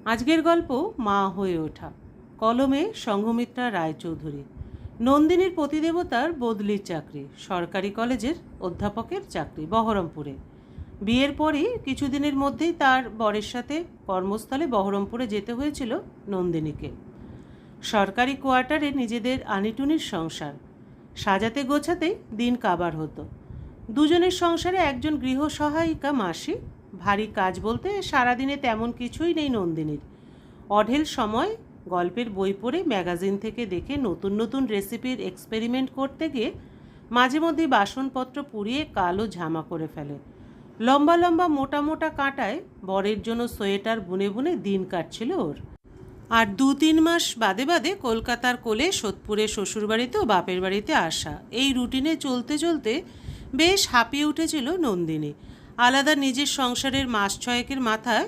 আজকের গল্প মা হয়ে ওঠা। কলমে সংঘমিত্রা রায়চৌধুরী। নন্দিনীর পতিদেবতার বদলির চাকরি, সরকারি কলেজের অধ্যাপকের চাকরি বহরমপুরে। বিয়ের পরই কিছুদিনের মধ্যেই তার বরের সাথে কর্মস্থলে বহরমপুরে যেতে হয়েছিল নন্দিনীকে। সরকারি কোয়ার্টারে নিজেদের আনিটুনির সংসার সাজাতে গোছাতেই দিন কাবার হতো। দুজনের সংসারে একজন গৃহসহায়িকা মাসি। ভারী কাজ বলতে সারাদিনে তেমন কিছুই নেই নন্দিনীর। অঢেল সময় গল্পের বই পড়ে, ম্যাগাজিন থেকে দেখে নতুন নতুন রেসিপির এক্সপেরিমেন্ট করতে গিয়ে মাঝে মধ্যে বাসনপত্র পুড়িয়ে কালো ঝামা করে ফেলে। লম্বা লম্বা মোটা মোটা কাঁটায় বরের জন্য সোয়েটার বুনে বুনে দিন কাটছিল ওর। আর 2-3 মাস বাদে বাদে কলকাতার কোলে সোদপুরে শ্বশুরবাড়িতে ও বাপের বাড়িতে আসা। এই রুটিনে চলতে চলতে বেশ হাঁপিয়ে উঠেছিল নন্দিনী। আলাদা নিজের সংসারের মাস 6 মাথায়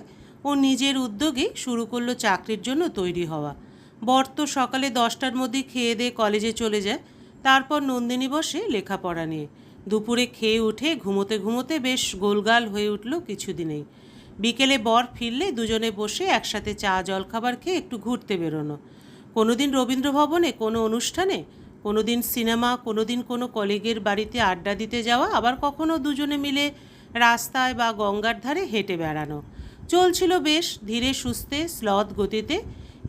ও নিজের উদ্যোগেই শুরু করলো চাকরির জন্য তৈরি হওয়া। বর তো সকালে 10টার মধ্যেই খেয়ে দিয়ে কলেজে চলে যায়। তারপর নন্দিনী বসে লেখাপড়া নিয়ে। দুপুরে খেয়ে উঠে ঘুমোতে ঘুমোতে বেশ গোলগাল হয়ে উঠল কিছুদিনেই। বিকেলে বর ফিরলে দুজনে বসে একসাথে চা জলখাবার খেয়ে একটু ঘুরতে বেরোনো। কোনো দিন রবীন্দ্র ভবনে কোনো অনুষ্ঠানে, কোনো দিন সিনেমা, কোনো দিন কোনো কলিগের বাড়িতে আড্ডা দিতে যাওয়া, আবার কখনো দুজনে মিলে রাস্তায় বা গঙ্গার ধারে হেঁটে বেড়ানো। চলছিল বেশ ধীরে সুস্থে, স্লথ গতিতে।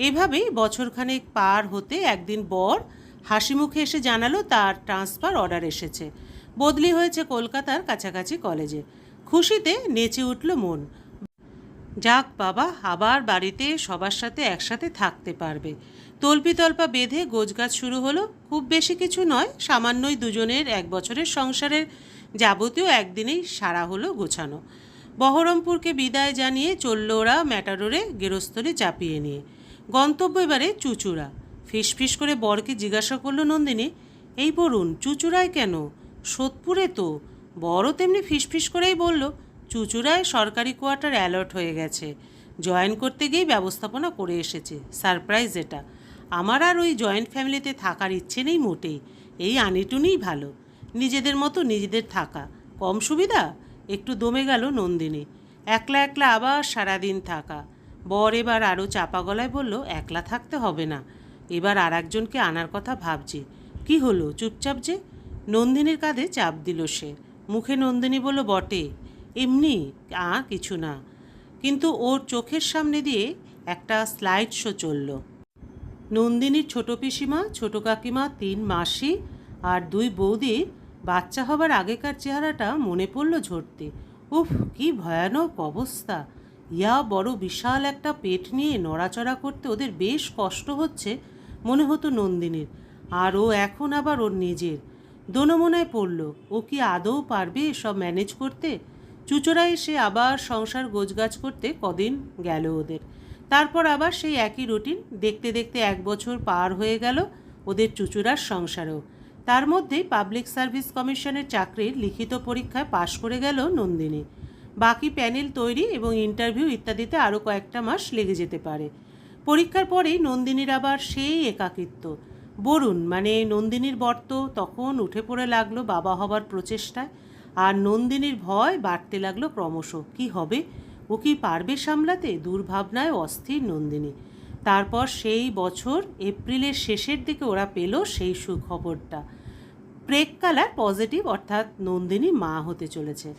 এভাবেই বছরখানেক পার হতে একদিন বর হাসি মুখে এসে জানালো তার ট্রান্সফার অর্ডার এসেছে। বদলি হয়েছে কলকাতার কাছাকাছি কলেজে। খুশিতে নেচে উঠল মন। যাক বাবা, আবার বাড়িতে সবার সাথে একসাথে থাকতে পারবে। তল্পিতল্পা বেঁধে গোছগাছ শুরু হলো। খুব বেশি কিছু নয়, সামান্যই দুজনের 1 বছরের সংসারের যাবতীয় একদিনেই সারা হলো গোছানো। বহরমপুরকে বিদায় জানিয়ে চলল ওরা ম্যাটাডোরে গেরস্থলে চাপিয়ে নিয়ে। গন্তব্য এবারে চুচুড়া। ফিসফিস করে বরকে জিজ্ঞাসা করলো নন্দিনী, এই বরুণ, চুচুড়ায় কেন? সোদপুরে তো। বরও তেমনি ফিসফিস করেই বলল, চুচুড়ায় সরকারি কোয়ার্টার অ্যালার্ট হয়ে গেছে। জয়েন করতে গিয়েই ব্যবস্থাপনা করে এসেছে। সারপ্রাইজ এটা। আমার আর ওই জয়েন্ট ফ্যামিলিতে থাকার ইচ্ছে নেই মোটেই। এই আনিটুনিই ভালো, নিজেদের মতো নিজেদের থাকা। কম সুবিধা? একটু দমে গেল নন্দিনী। একলা একলা আবার সারাদিন থাকা। বর এবার আরও চাপা গলায় বলল, একলা থাকতে হবে না, এবার আর একজনকে আনার কথা ভাবছি। কি হলো, চুপচাপ যে? নন্দিনীর কাঁধে চাপ দিল সে। মুখে নন্দিনী বলল, বটে, এমনি কিছু না। কিন্তু ওর চোখের সামনে দিয়ে একটা স্লাইড শো চলল। নন্দিনীর ছোট পিসিমা, ছোট কাকিমা, 3 মাসি আর 2 বৌদির বাচ্চা হবার আগেকার চেহারাটা মনে পড়ল ঝরতে। উফ, কি ভয়ানক অবস্থা! ইয়া বড় বিশাল একটা পেট নিয়ে নড়াচড়া করতে ওদের বেশ কষ্ট হচ্ছে মনে হতো নন্দিনীর। আর ও এখন আবার ওর নিজের। দোনমনায় পড়ল, ও কি আদৌ পারবে সব ম্যানেজ করতে? চুচোড়ায় এসে আবার সংসার গোছগাছ করতে কদিন গেল ওদের। তারপর আবার সেই একই রুটিন। দেখতে দেখতে 1 বছর পার হয়ে গেল ওদের চুচুড়ার সংসারেও। তার মধ্যেই পাবলিক সার্ভিস কমিশনের চাকরির লিখিত পরীক্ষায় পাশ করে গেল নন্দিনী। বাকি প্যানেল তৈরি এবং ইন্টারভিউ ইত্যাদিতে আরও কয়েকটা মাস লেগে যেতে পারে। পরীক্ষার পরেই নন্দিনীর আবার সেই একাকিত্ব। বরুণ মানে নন্দিনীর বর তো তখন উঠে পড়ে লাগলো বাবা হবার প্রচেষ্টায়। আর নন্দিনীর ভয় বাড়তে লাগলো ক্রমশ। কি হবে, ও কি পারবে সামলাতে? দুর্ভাবনায় অস্থির নন্দিনী। তারপর সেই বছর এপ্রিলের শেষের দিকে ওরা পেল সেই সুখবরটা। প্রেগকালার পজিটিভ, অর্থাৎ নন্দিনী মা হতে চলেছে।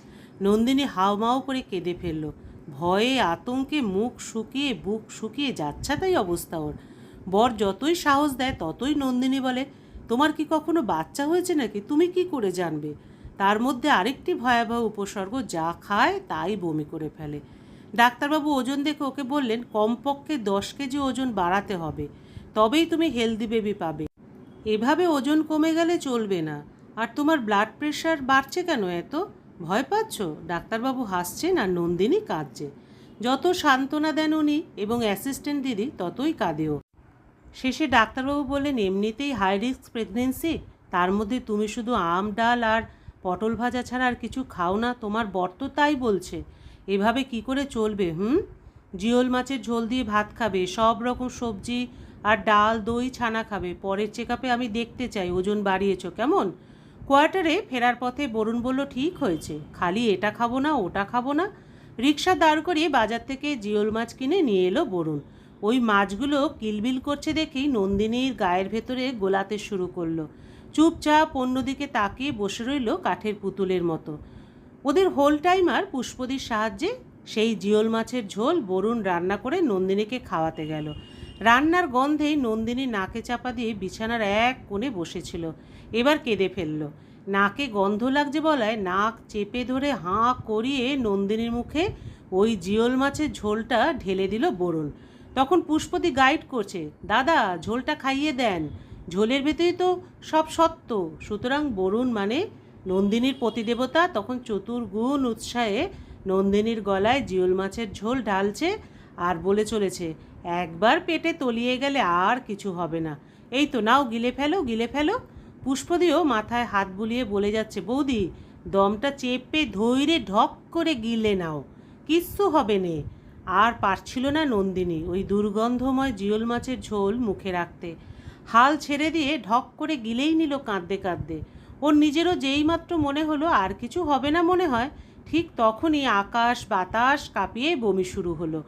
নন্দিনী হাউমাউ করে কেঁদে ফেলল। ভয়ে আতঙ্কে মুখ শুকিয়ে বুক শুকিয়ে যাচ্ছাতাই অবস্থা ওর। বর যতই সাহস দেয় ততই নন্দিনী বলে, তোমার কি কখনো বাচ্চা হয়েছে নাকি? তুমি কি করে জানবে? তার মধ্যে আরেকটি ভয়াবহ উপসর্গ, যা খায় তাই বমি করে ফেলে। ডাক্তারবাবু ওজন দেখে ওকে বললেন, কমপক্ষে 10 কেজি ওজন বাড়াতে হবে, তবেই তুমি হেলদি বেবি পাবে। এভাবে ওজন কমে গেলে চলবে না। আর তোমার ব্লাড প্রেশার বাড়ছে কেন এত? ভয় পাচ্ছ? ডাক্তারবাবু হাসছেন আর নন্দিনী কাঁদছে। যত সান্ত্বনা দেন উনি এবং অ্যাসিস্ট্যান্ট দিদি ততই কাঁদেও। শেষে ডাক্তারবাবু বললেন, এমনিতেই হাই রিস্ক প্রেগনেন্সি, তার মধ্যে তুমি শুধু আম ডাল আর পটল ভাজা ছাড়া আর কিছু খাও না। তোমার বর তো তাই বলছে। এভাবে কি করে চলবে? জিওল মাছের ঝোল দিয়ে ভাত খাবে, সব রকম সবজি আর ডাল, দই, ছানা খাবে। পরের চেকআপে আমি দেখতে চাই ওজন বাড়িয়েছ কেমন। কোয়ার্টারে ফেরার পথে বরুণ বলল, ঠিক হয়েছে, খালি এটা খাবো না ওটা খাবো না, রিকশা দাঁড় করিয়ে বাজার থেকে জিওল মাছ কিনে নিয়ে এলো বরুণ। ওই মাছগুলো কিলবিল করছে দেখেই নন্দিনীর গায়ের ভেতরে গোলাতে শুরু করলো। চুপচাপ অন্যদিকে তাকিয়ে বসে রইল কাঠের পুতুলের মতো। ওদের হোল টাইমার পুষ্পদির সাহায্যে সেই জিওল মাছের ঝোল বরুণ রান্না করে নন্দিনীকে খাওয়াতে গেল। রান্নার গন্ধেই নন্দিনী নাকে চাপা দিয়ে বিছানার এক কোণে বসেছিল। এবার কেঁদে ফেলল। নাকে গন্ধ লাগছে বলায় নাক চেপে ধরে হাঁ করিয়ে নন্দিনীর মুখে ওই জিওল মাছের ঝোলটা ঢেলে দিল বরুণ। তখন পুষ্পদি গাইড করছে, দাদা ঝোলটা খাইয়ে দেন, ঝোলের ভেতরেই তো সব সত্য। সুতরাং বরুণ মানে নন্দিনীর পতিদেবতা তখন চতুর্গুণ উৎসাহে নন্দিনীর গলায় জিওল মাছের ঝোল ঢালছে আর বলে চলেছে, একবার পেটে তলিয়ে গেলে আর কিছু হবে না। এই তো নাও গিলে ফেলো, গিলে ফেলো। পুষ্পদিও মাথায় হাত বুলিয়ে বলে যাচ্ছে, বৌদি দমটা চেপে ধৈর্যে ঢক করে গিলে নাও, কিচ্ছু হবে নে। আর পারছিল না নন্দিনী ওই দুর্গন্ধময় জিওল মাছের ঝোল মুখে রাখতে। হাল ছেড়ে দিয়ে ঢক করে গিলেই নিল কাঁদতে কাঁদতে। ওর নিজেরও যেইমাত্র মনে হলো আর কিছু হবে না মনে হয়, ঠিক তখনই আকাশ বাতাস কাঁপিয়ে বমি শুরু হলো।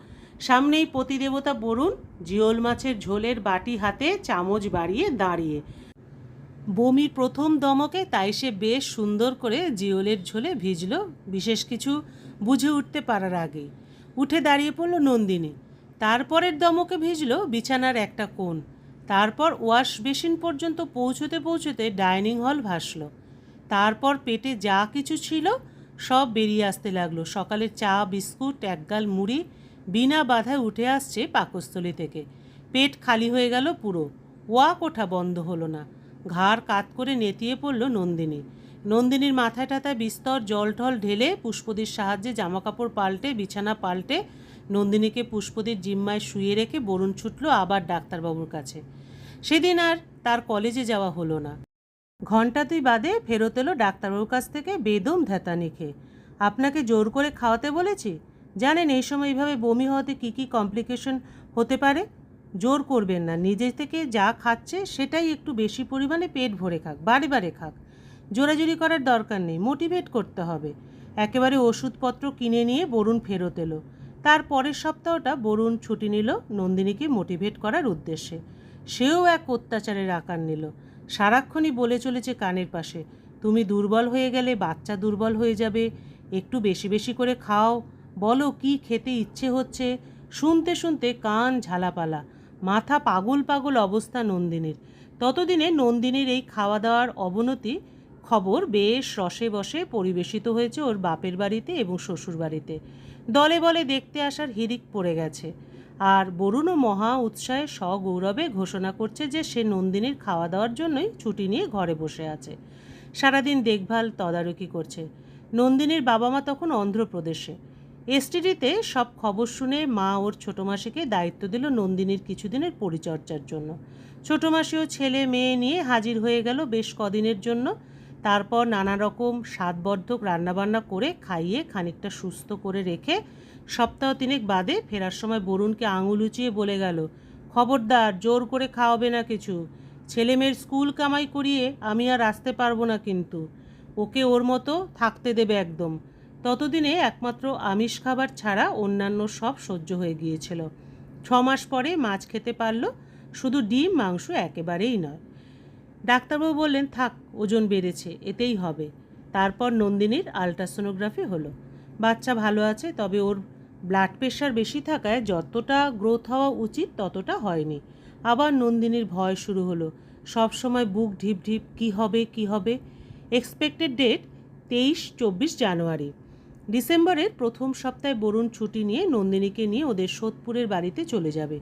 সামনেই পতিদেবতা বরুণ জিওল মাছের ঝোলের বাটি হাতে চামচ বাড়িয়ে দাঁড়িয়ে। বমির প্রথম দমকে তাই সে বেশ সুন্দর করে জিওলের ঝোলে ভিজল, বিশেষ কিছু বুঝে উঠতে পারার আগেই। উঠে দাঁড়িয়ে পড়ল নন্দিনী। তারপরের দমকে ভিজল বিছানার একটা কোণ। তারপর ওয়াশ বেসিন পর্যন্ত পৌঁছতে পৌঁছতে ডাইনিং হল ভাসল। তারপর পেটে যা কিছু ছিল সব বেরিয়ে আসতে লাগলো। সকালের চা, বিস্কুট, একগাল মুড়ি বিনা বাধায় উঠে আসছে পাকস্থলী থেকে। পেট খালি হয়ে গেল পুরো। ওয়াক ওঠা বন্ধ হলো না। ঘাড় কাত করে নেতিয়ে পড়ল নন্দিনী। নন্দিনীর মাথায় টাথায় বিস্তর জল টল ঢেলে পুষ্পদির সাহায্যে জামাকাপড় পাল্টে বিছানা পাল্টে নন্দিনীকে পুষ্পদির জিম্মায় শুয়ে রেখে বরুণ ছুটল আবার ডাক্তারবাবুর কাছে। সেদিন আর তার কলেজে যাওয়া হলো না। ঘণ্টা 2 বাদে ফেরত এলো ডাক্তারবাবুর কাছ থেকে বেদম ধ্যাতানি খেয়ে। আপনাকে জোর করে খাওয়াতে বলেছি? জানেন এই সময় এইভাবে বমি হওয়াতে কী কী কমপ্লিকেশন হতে পারে। জোর করবেন না, নিজে থেকে যা খাচ্ছে সেটাই একটু বেশি পরিমাণে পেট ভরে খাক, বারে বারে খাক। জোরাজুরি করার দরকার নেই, মোটিভেট করতে হবে। একেবারে ওষুধপত্র কিনে নিয়ে বরুণ ফেরত এলো। তার পরের সপ্তাহটা বরুণ ছুটি নিল নন্দিনীকে মোটিভেট করার উদ্দেশ্যে। সেও এক অত্যাচারের আকার নিল। সারাক্ষণই বলে চলেছে কানের পাশে, তুমি দুর্বল হয়ে গেলে বাচ্চা দুর্বল হয়ে যাবে, একটু বেশি বেশি করে খাও, বলো কি খেতে ইচ্ছে হচ্ছে। শুনতে শুনতে কান ঝালাপালা, মাথা পাগল পাগল অবস্থা নন্দিনীর। ততদিনে নন্দিনীর এই খাওয়া দাওয়ার অবনতি খবর বেশ রসে বসে পরিবেশিত হয়েছে ওর বাপের বাড়িতে এবং শ্বশুর বাড়িতে। দলে বলে দেখতে আসার হিড়িক পড়ে গেছে। আর বরুণও মহা উৎসাহে সগৌরবে ঘোষণা করছে যে সে নন্দিনীর খাওয়া দাওয়ার জন্যই ছুটি নিয়ে ঘরে বসে আছে, সারাদিন দেখভাল তদারকি করছে। নন্দিনীর বাবা মা তখন অন্ধ্রপ্রদেশে। এসটিডিতে সব খবর শুনে মা ওর ছোটো মাসিকে দায়িত্ব দিল নন্দিনীর কিছুদিনের পরিচর্যার জন্য। ছোটো মাসিও ছেলে মেয়ে নিয়ে হাজির হয়ে গেল বেশ কদিনের জন্য। তারপর নানা রকম স্বাদবর্ধক রান্নাবান্না করে খাইয়ে খানিকটা সুস্থ করে রেখে সপ্তাহ 3 বাদে ফেরার সময় বরুণকে আঙুল উঁচিয়ে বলে গেল, খবরদার জোর করে খাওয়াবে না কিছু। ছেলেমেয়ের স্কুল কামাই করিয়ে আমি আর আসতে পারবো না, কিন্তু ওকে ওর মতো থাকতে দেবে একদম। ততদিনে একমাত্র আমিষ খাবার ছাড়া অন্যান্য সব সহ্য হয়ে গিয়েছিল। 6 মাস পরে মাছ খেতে পারল, শুধু ডিম মাংস একেবারেই নয়। ডাক্তারবাবু বললেন, থাক, ওজন বেড়েছে, এতেই হবে। তারপর নন্দিনীর আলট্রাসোনোগ্রাফি হলো। বাচ্চা ভালো আছে, তবে ওর ব্লাড প্রেশার বেশি থাকায় যতটা গ্রোথ হওয়া উচিত ততটা হয়নি। আবার নন্দিনীর ভয় শুরু হলো। সব সময় বুক ঢিপ ঢিপ, কী হবে কী হবে। এক্সপেক্টেড ডেট 23-24 জানুয়ারি। ডিসেম্বরের প্রথম সপ্তাহে বরুণ ছুটি নিয়ে নন্দিনীকে নিয়ে ওদের সোদপুরের বাড়িতে চলে যাবে।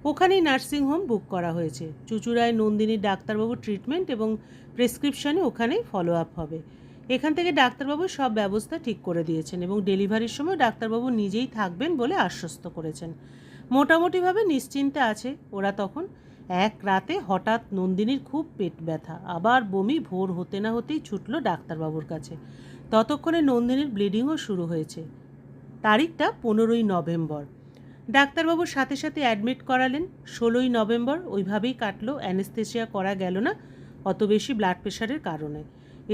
ওখানেই নার্সিংহোম বুক করা হয়েছে। চুচুড়ায় নন্দিনীর ডাক্তারবাবুর ট্রিটমেন্ট এবং প্রেসক্রিপশানে ওখানেই ফলো আপ হবে। এখান থেকে ডাক্তারবাবু সব ব্যবস্থা ঠিক করে দিয়েছেন এবং ডেলিভারির সময় ডাক্তারবাবু নিজেই থাকবেন বলে আশ্বস্ত করেছেন। মোটামুটিভাবে নিশ্চিন্তে আছে ওরা তখন। এক রাতে হঠাৎ নন্দিনীর খুব পেট ব্যথা, আবার বমি। ভোর হতে না হতেই ছুটল ডাক্তারবাবুর কাছে। ততক্ষণে নন্দিনীর ব্লিডিংও শুরু হয়েছে। তারিখটা 15ই নভেম্বর। ডাক্তারবাবুর সাথে সাথে অ্যাডমিট করালেন। 16ই নভেম্বর ওইভাবেই কাটলো। অ্যানেস্থেসিয়া করা গেল না অত বেশি ব্লাড প্রেশারের কারণে।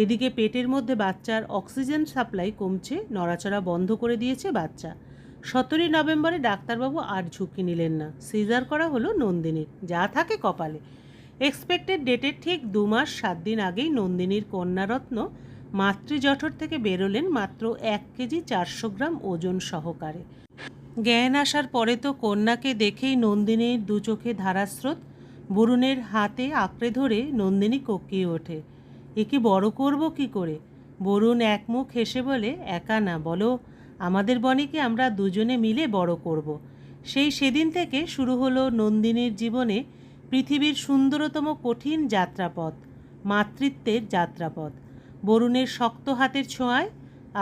এদিকে পেটের মধ্যে বাচ্চার অক্সিজেন সাপ্লাই কমছে, নড়াচড়া বন্ধ করে দিয়েছে বাচ্চা। 17 নভেম্বরে ডাক্তারবাবু আর ঝুঁকি নিলেন না, সিজার করা হলো নন্দিনীর, যা থাকে কপালে। এক্সপেক্টেড ডেটের ঠিক 2 মাস 7 দিন আগেই নন্দিনীর কন্যারত্ন মাতৃজঠর থেকে বেরোলেন মাত্র 1 কেজি 400 গ্রাম ওজন সহকারে। জ্ঞান আসার পরে তো কন্যাকে দেখেই নন্দিনীর দু চোখে ধারাস্রোত। বরুণের হাতে আঁকড়ে ধরে নন্দিনী কোকিয়ে ওঠে, একে বড় করব কি করে? বরুণ এক মুখ হেসে বলে, একা না, বলো আমাদের বনিকে আমরা দুজনে মিলে বড় করব। সেদিন থেকে শুরু হলো নন্দিনীর জীবনে পৃথিবীর সুন্দরতম কঠিন যাত্রাপথ, মাতৃত্বের যাত্রাপথ। বরুণের শক্ত হাতের ছোঁয়ায়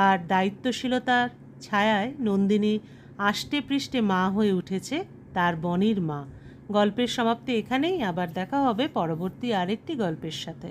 আর দায়িত্বশীলতার ছায়ায় নন্দিনী আষ্টে পৃষ্ঠে মা হয়ে উঠেছে, তার বনির মা। গল্পের সমাপ্তি এখানেই। আবার দেখা হবে পরবর্তী আরেকটি গল্পের সাথে।